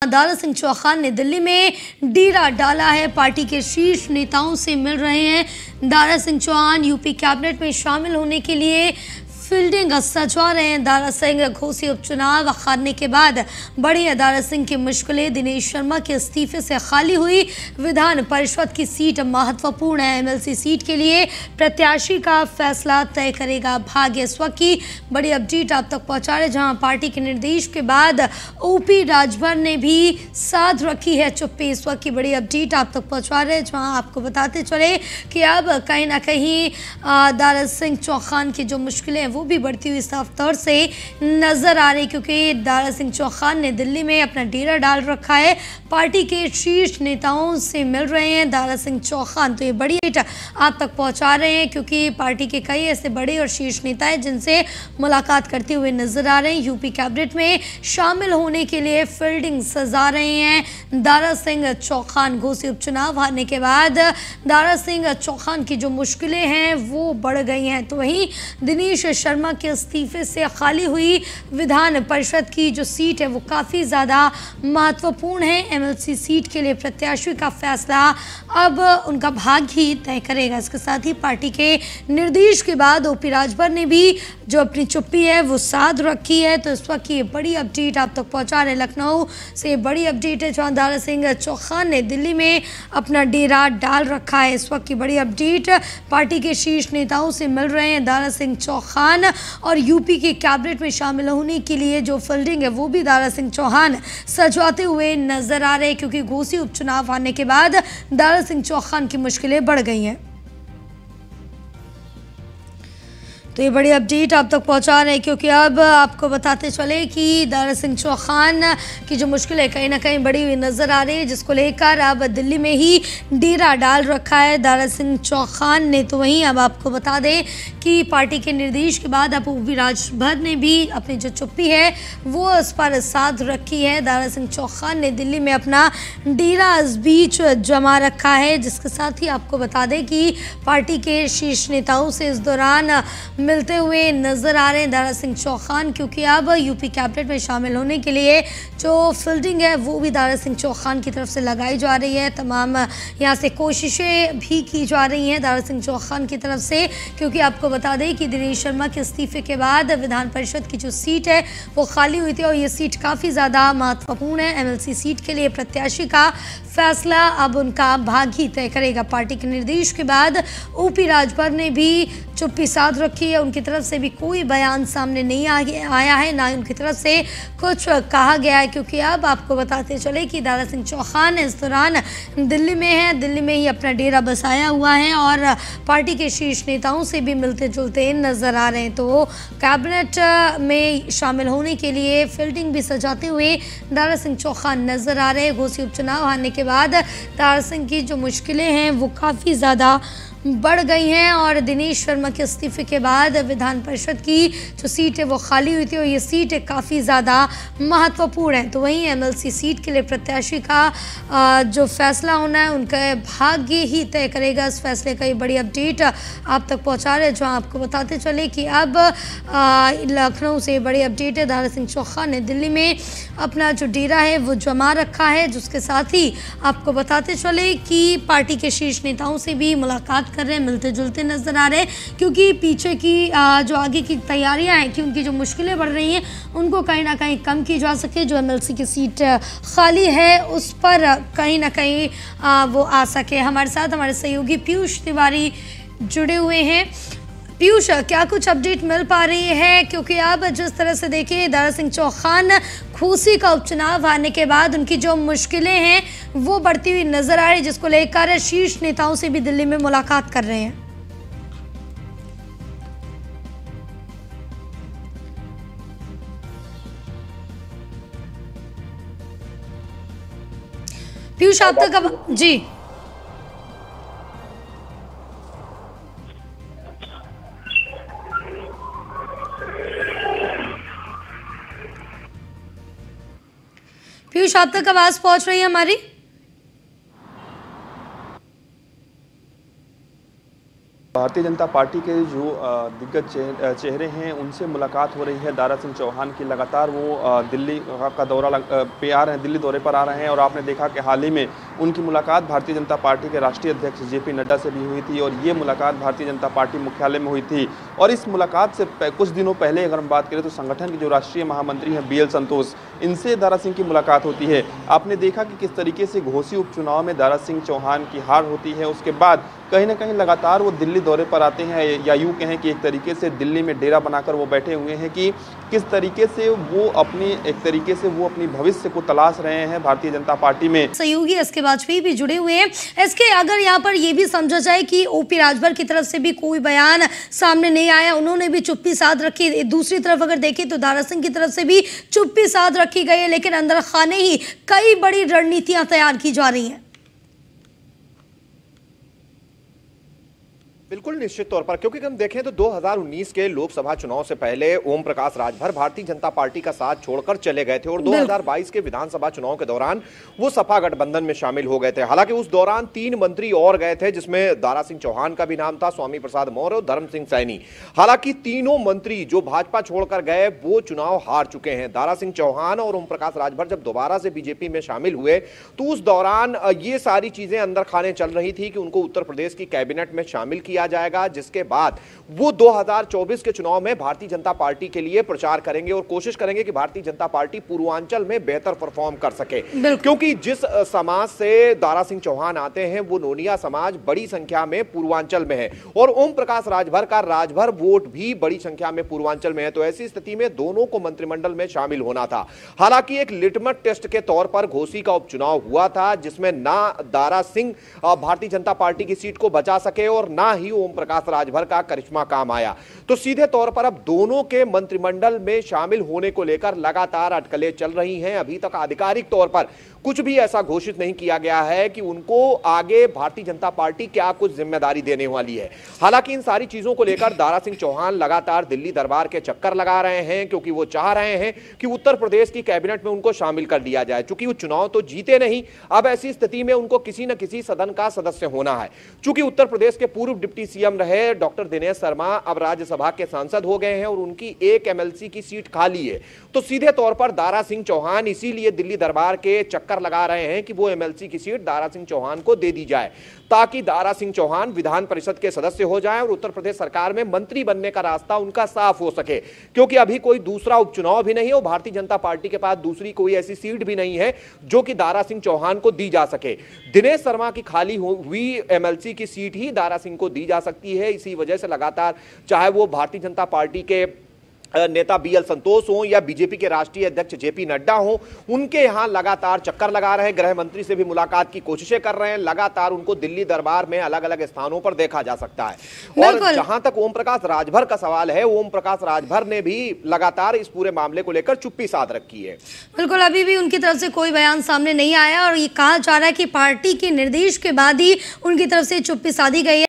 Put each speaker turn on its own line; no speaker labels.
दारा सिंह चौहान ने दिल्ली में डेरा डाला है। पार्टी के शीर्ष नेताओं से मिल रहे हैं। दारा सिंह चौहान यूपी कैबिनेट में शामिल होने के लिए फील्डिंग सजवा रहे हैं। दारा सिंह घोसी उपचुनाव हारने के बाद बढ़ी दारा सिंह की मुश्किलें। दिनेश शर्मा के इस्तीफे से खाली हुई विधान परिषद की सीट महत्वपूर्ण है। एमएलसी सीट के लिए प्रत्याशी का फैसला तय करेगा भाग्य। इस वक्त की बड़ी अपडेट आप तक पहुंचा रहे, जहां पार्टी के निर्देश के बाद ओपी राजभर ने भी साध रखी है चुप्पी। इस वक्त की बड़ी अपडेट आप तक पहुंचा रहे, जहां आपको बताते चले कि अब कहीं ना कहीं दारा सिंह चौहान की जो मुश्किलें हैं वो भी बढ़ती हुई साफ तौर से नजर आ रही, क्योंकि दारा सिंह चौहान ने दिल्ली में अपना डेरा डाल रखा है। पार्टी के शीर्ष नेताओं से मिल रहे हैं दारा सिंह चौहान। तो ये बड़ी अपडेट आप तक पहुंचा रहे हैं, क्योंकि पार्टी के कई ऐसे बड़े और शीर्ष नेता हैं जिनसे मुलाकात करते हुए नजर आ रहे हैं। यूपी कैबिनेट में शामिल होने के लिए फील्डिंग सजा रहे हैं दारा सिंह चौहान। घोसी उपचुनाव हारने के बाद दारा सिंह चौहान की जो मुश्किलें हैं वो बढ़ गई हैं। तो वहीं दिनेश शर्मा के इस्तीफे से खाली हुई विधान परिषद की जो सीट है वो काफ़ी ज़्यादा महत्वपूर्ण है। एमएलसी सीट के लिए प्रत्याशी का फैसला अब उनका भाग्य ही तय करेगा। इसके साथ ही पार्टी के निर्देश के बाद ओपी राजभर ने भी जो अपनी चुप्पी है वो साध रखी है। तो इस वक्त ये बड़ी अपडेट आप तक पहुंचा रहे लखनऊ से। बड़ी अपडेट है, जहां दारा सिंह चौहान ने दिल्ली में अपना डेरा डाल रखा है। इस वक्त की बड़ी अपडेट पार्टी के शीर्ष नेताओं से मिल रहे हैं दारा सिंह चौहान, और यूपी के कैबिनेट में शामिल होने के लिए जो फील्डिंग है वो भी दारा सिंह चौहान सजवाते हुए नजर आ रहे हैं, क्योंकि घोसी उपचुनाव हारने के बाद दारा सिंह चौहान की मुश्किलें बढ़ गई हैं। तो ये बड़ी अपडेट आप तक पहुंचा रहे हैं, क्योंकि अब आपको बताते चले कि दारा सिंह चौहान की जो मुश्किलें कहीं ना कहीं बढ़ी हुई नज़र आ रही है, जिसको लेकर अब दिल्ली में ही डेरा डाल रखा है दारा सिंह चौहान ने। तो वहीं अब आपको बता दें कि पार्टी के निर्देश के बाद अब ओपी राजभर ने भी अपनी जो चुप्पी है वो इस पर साध रखी है। दारा सिंह चौहान ने दिल्ली में अपना डेरा इस बीच जमा रखा है, जिसके साथ ही आपको बता दें कि पार्टी के शीर्ष नेताओं से इस दौरान मिलते हुए नजर आ रहे हैं दारा सिंह चौहान, क्योंकि अब यूपी कैबिनेट में शामिल होने के लिए जो फील्डिंग है वो भी दारा सिंह चौहान की तरफ से लगाई जा रही है। तमाम यहाँ से कोशिशें भी की जा रही हैं दारा सिंह चौहान की तरफ से, क्योंकि आपको बता दें कि दिनेश शर्मा के इस्तीफे के बाद विधान परिषद की जो सीट है वो खाली हुई थी, और ये सीट काफ़ी ज़्यादा महत्वपूर्ण है। एमएलसी सीट के लिए प्रत्याशी का फैसला अब उनका भाग्य ही तय करेगा। पार्टी के निर्देश के बाद ओपी राजभर ने भी चुप्पी साध रखी है। उनकी तरफ से भी कोई बयान सामने नहीं आया है, ना ही उनकी तरफ से कुछ कहा गया है, क्योंकि अब आपको बताते चले कि दारा सिंह चौहान इस दौरान दिल्ली में है। दिल्ली में ही अपना डेरा बसाया हुआ है और पार्टी के शीर्ष नेताओं से भी मिलते जुलते नजर आ रहे हैं। तो कैबिनेट में शामिल होने के लिए फील्डिंग भी सजाते हुए दारा सिंह चौहान नजर आ रहे हैं। घोसी उपचुनाव हारने के बाद दारा सिंह की जो मुश्किलें हैं वो काफ़ी ज़्यादा बढ़ गई हैं, और दिनेश शर्मा के इस्तीफे के बाद विधान परिषद की जो सीट है वो खाली हुई थी, और ये सीट काफ़ी ज़्यादा महत्वपूर्ण है। तो वहीं एमएलसी सीट के लिए प्रत्याशी का जो फैसला होना है उनका भाग्य ही तय करेगा। इस फैसले का ये बड़ी अपडेट आप तक पहुंचा रहे हैं, जो आपको बताते चले कि अब लखनऊ से बड़ी अपडेट है। दारा सिंह चौहान ने दिल्ली में अपना जो डेरा है वो जमा रखा है, जिसके साथ ही आपको बताते चले कि पार्टी के शीर्ष नेताओं से भी मुलाकात कर रहे हैं, मिलते जुलते नजर आ रहे हैं, क्योंकि पीछे की जो आगे की तैयारियां हैं कि उनकी जो मुश्किलें बढ़ रही हैं उनको कहीं ना कहीं कम की जा सके। जो एमएलसी की सीट खाली है उस पर कहीं ना कहीं वो आ सके। हमारे साथ हमारे सहयोगी पीयूष तिवारी जुड़े हुए हैं। पीयूष, क्या कुछ अपडेट मिल पा रही है, क्योंकि अब जिस तरह से देखिए दारा सिंह चौहान घोसी का उपचुनाव हारने के बाद उनकी जो मुश्किलें हैं वो बढ़ती हुई नजर आ रही, जिसको लेकर शीर्ष नेताओं से भी दिल्ली में मुलाकात कर रहे हैं। पीयूष, आप तक अब जी पीयूष, आप तक आवाज पहुंच रही है हमारी?
भारतीय जनता पार्टी के जो दिग्गज चेहरे हैं उनसे मुलाकात हो रही है। दारा सिंह चौहान की लगातार वो दिल्ली का दौरा पे आ रहे हैं, दिल्ली दौरे पर आ रहे हैं और आपने देखा कि हाल ही में उनकी मुलाकात भारतीय जनता पार्टी के राष्ट्रीय अध्यक्ष जेपी नड्डा से भी हुई थी और ये मुलाकात भारतीय जनता पार्टी मुख्यालय में हुई थी। और इस मुलाकात से कुछ दिनों पहले अगर हम बात करें तो संगठन के जो राष्ट्रीय महामंत्री हैं BL संतोष, इनसे दारा सिंह की मुलाकात होती है। आपने देखा कि किस तरीके से घोसी उपचुनाव में दारा सिंह चौहान की हार होती है, उसके बाद कहीं ना कहीं लगातार वो दिल्ली दौरे पर आते हैं, या यूँ कहें कि एक तरीके से दिल्ली में डेरा बनाकर वो बैठे हुए हैं कि किस तरीके से वो अपनी भविष्य को तलाश रहे हैं भारतीय जनता पार्टी में।
सहयोगी एसके वाजपेयी भी जुड़े हुए हैं। एसके, अगर यहाँ पर ये भी समझा जाए कि OP राजभर की तरफ से भी कोई बयान सामने नहीं आया, उन्होंने भी चुप्पी साध रखी, दूसरी तरफ अगर देखें तो दारा सिंह की तरफ से भी चुप्पी साध रखी गई है, लेकिन अंदर खाने ही कई बड़ी रणनीतियां तैयार की जा रही हैं।
बिल्कुल निश्चित तौर पर, क्योंकि हम देखें तो 2019 के लोकसभा चुनाव से पहले ओम प्रकाश राजभर भारतीय जनता पार्टी का साथ छोड़कर चले गए थे और 2022 के विधानसभा चुनाव के दौरान वो सपा गठबंधन में शामिल हो गए थे। हालांकि उस दौरान 3 मंत्री और गए थे, जिसमें दारा सिंह चौहान का भी नाम था, स्वामी प्रसाद मौर्य और धर्म सिंह सैनी। हालांकि तीनों मंत्री जो भाजपा छोड़कर गए वो चुनाव हार चुके हैं। दारा सिंह चौहान और ओम प्रकाश राजभर जब दोबारा से बीजेपी में शामिल हुए तो उस दौरान ये सारी चीजें अंदर खाने चल रही थी कि उनको उत्तर प्रदेश की कैबिनेट में शामिल किया जाएगा, जिसके बाद वो 2024 के चुनाव में भारतीय जनता पार्टी के लिए प्रचार करेंगे और कोशिश करेंगे कि भारतीय जनता पार्टी पूर्वांचल में बेहतर परफॉर्म कर सके। क्योंकि जिस समाज से दारा सिंह चौहान आते हैं वो नोनिया समाज बड़ी संख्या में पूर्वांचल में है और ओम प्रकाश राजभर का राजभर वोट भी बड़ी संख्या में पूर्वांचल में है। तो ऐसी स्थिति में दोनों को मंत्रिमंडल में शामिल होना था। हालांकि एक लिटमस टेस्ट के तौर पर घोसी का उपचुनाव हुआ था, जिसमें ना दारा सिंह भारतीय जनता पार्टी की सीट को बचा सके और ना ही ओम प्रकाश राजभर का करिश्मा काम आया। तो सीधे तौर पर अब दोनों के मंत्रिमंडल में शामिल होने को लेकर लगातार अटकलें चल रही हैं। अभी तक आधिकारिक तौर पर कुछ भी ऐसा घोषित नहीं किया गया है कि उनको आगे भारतीय जनता पार्टी क्या कुछ जिम्मेदारी देने वाली है। हालांकि इन सारी चीजों को लेकर दारा सिंह चौहान लगातार दिल्ली दरबार के चक्कर लगा रहे हैं, क्योंकि वो चाह रहे हैं कि उत्तर प्रदेश की कैबिनेट में उनको शामिल कर लिया जाए। चूंकि वो चुनाव तो जीते नहीं, अब ऐसी स्थिति में उनको किसी न किसी सदन का सदस्य होना है। चूंकि उत्तर प्रदेश के पूर्व डिप्टी CM रहे डॉक्टर दिनेश शर्मा अब राज्यसभा के सांसद हो गए हैं और उनकी एक MLC की सीट खाली है। तो सीधे तौर पर दारा सिंह चौहान इसीलिए दिल्ली दरबार के चक्कर लगा रहे हैं कि वो MLC की सीट दारा सिंह चौहान को दे दी जाए, ताकि दारा सिंह चौहान विधान परिषद के सदस्य हो जाएं और उत्तर प्रदेश सरकार में मंत्री बनने का रास्ता उनका साफ हो सके। क्योंकि अभी कोई दूसरा उपचुनाव भी नहीं है और भारतीय जनता पार्टी के पास दूसरी कोई ऐसी सीट भी नहीं है जो कि दारा सिंह चौहान को दी जा सके। दिनेश शर्मा की खाली हुई MLC की सीट ही दारा सिंह को दी जा सकती है। इसी वजह से लगातार चाहे वो भारतीय जनता पार्टी के नेता BL संतोष हो या बीजेपी के राष्ट्रीय अध्यक्ष जेपी नड्डा हो, उनके यहां लगातार चक्कर लगा रहे हैं। गृह मंत्री से भी मुलाकात की कोशिशें कर रहे हैं। लगातार उनको दिल्ली दरबार में अलग अलग स्थानों पर देखा जा सकता है। और जहां तक ओम प्रकाश राजभर का सवाल है, ओम प्रकाश राजभर ने भी लगातार इस पूरे मामले को लेकर चुप्पी साध रखी है।
बिल्कुल, अभी भी उनकी तरफ से कोई बयान सामने नहीं आया और ये कहा जा रहा है कि पार्टी के निर्देश के बाद ही उनकी तरफ से चुप्पी साधी गई है।